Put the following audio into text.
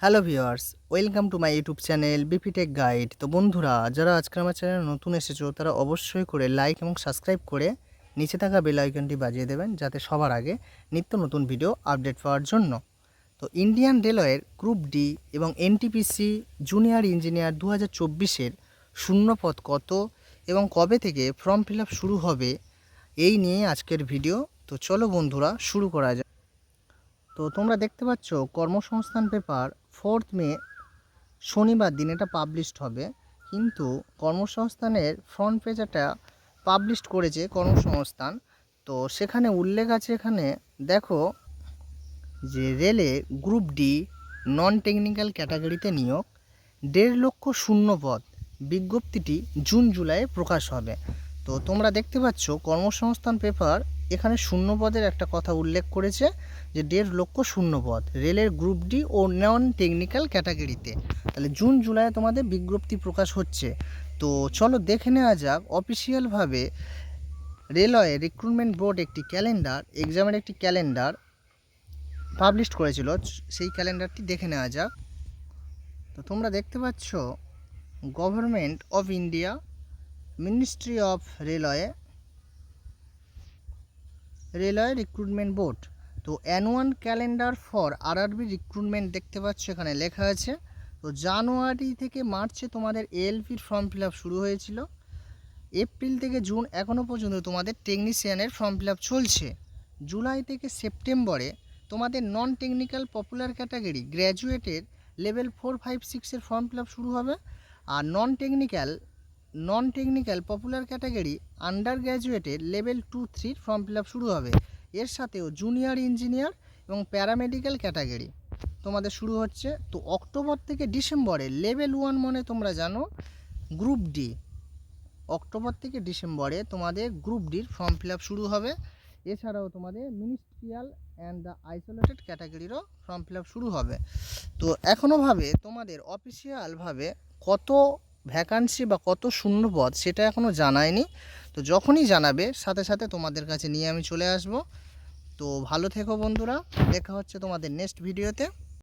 Hello viewers, welcome to my YouTube channel BP tech guide. তো বন্ধুরা, যারা আজকে আমার চ্যানেলে নতুন এসেছো তারা অবশ্যই করে লাইক এবং সাবস্ক্রাইব করে নিচে থাকা বেল আইকনটি বাজিয়ে দেবেন, যাতে সবার আগে নিত্য নতুন ভিডিও আপডেট পাওয়ার জন্য। তো ইন্ডিয়ান রেলওয়ের গ্রুপ ডি এবং এনটিপিসি জুনিয়র ইঞ্জিনিয়ার 2024-এর শূন্যপদ কত এবং কবে থেকে ফর্ম ফিল আপ শুরু হবে, এই নিয়ে আজকের ভিডিও। তো চলো বন্ধুরা, শুরু করা যাক। তো তোমরা দেখতে পাচ্ছ কর্মসংস্থান পেপার 4 মে শনিবার দিন এটা পাবলিশড হবে, কিন্তু কর্মসংস্থানের ফ্রন্ট পেজ এটা পাবলিশড করেছে কর্মসংস্থান। তো সেখানে উল্লেখ আছে, এখানে দেখো যে রেলে গ্রুপ ডি নন টেকনিক্যাল ক্যাটাগরিতে নিয়োগ 1.5 লক্ষ শূন্য পদ, বিজ্ঞপ্তিটি জুন জুলাইয়ে প্রকাশ হবে। তো তোমরা দেখতে পাচ্ছ কর্মসংস্থান পেপার এখানে শূন্য পদের একটা কথা উল্লেখ করেছে যে 1.5 লক্ষ শূন্য পদ রেলের গ্রুপ ডি ও নন টেকনিক্যাল ক্যাটাগরিতে। তাহলে জুন জুলাইয়ে তোমাদের বিজ্ঞপ্তি প্রকাশ হচ্ছে। তো চলো দেখে নেওয়া যাক অফিসিয়ালভাবে রেলওয়ে রিক্রুটমেন্ট বোর্ড একটি ক্যালেন্ডার, এক্সামের একটি ক্যালেন্ডার পাবলিশ করেছিল, সেই ক্যালেন্ডারটি দেখে নেওয়া যাক। তো তোমরা দেখতে পাচ্ছ government of India, ministry of railway recruitment board. তো annual calendar for RRB recruitment দেখতে পাচ্ছ এখানে লেখা আছে। তো জানুয়ারি থেকে মার্চে তোমাদের এএলপির ফর্ম ফিল আপ শুরু হয়েছিল। এপ্রিল থেকে জুন এখনও পর্যন্ত তোমাদের টেকনিশিয়ানের ফর্ম ফিল আপ চলছে। জুলাই থেকে সেপ্টেম্বরে তোমাদের নন টেকনিক্যাল পপুলার ক্যাটাগরি গ্র্যাজুয়েটের লেভেল 4, 5, 6-এর ফর্ম ফিল আপ শুরু হবে। আর non technical popular category under গ্র্যাজুয়েটের লেভেল 2, 3-র ফর্ম ফিল আপ শুরু হবে। এর সাথেও জুনিয়র ইঞ্জিনিয়ার এবং প্যারামেডিক্যাল ক্যাটাগরি তোমাদের শুরু হচ্ছে। তো অক্টোবর থেকে ডিসেম্বরে লেভেল 1 মানে তোমরা জানো গ্রুপ ডি, অক্টোবর থেকে ডিসেম্বরে তোমাদের গ্রুপ ডির ফর্ম ফিল আপ শুরু হবে। এছাড়াও তোমাদের মিনিস্ট্রিয়াল অ্যান্ড দ্য আইসোলেটেড ক্যাটাগরিরও ফর্ম ফিল আপ শুরু হবে। তো এখনোভাবে তোমাদের অফিসিয়ালভাবে কত ভ্যাকান্সি বা কত শূন্যপদ সেটা এখনও জানায়নি। তো যখনই জানাবে সাথে সাথে তোমাদের কাছে নিয়ে আমি চলে আসব। তো ভালো থেকো বন্ধুরা, দেখা হচ্ছে তোমাদের নেক্সট ভিডিওতে।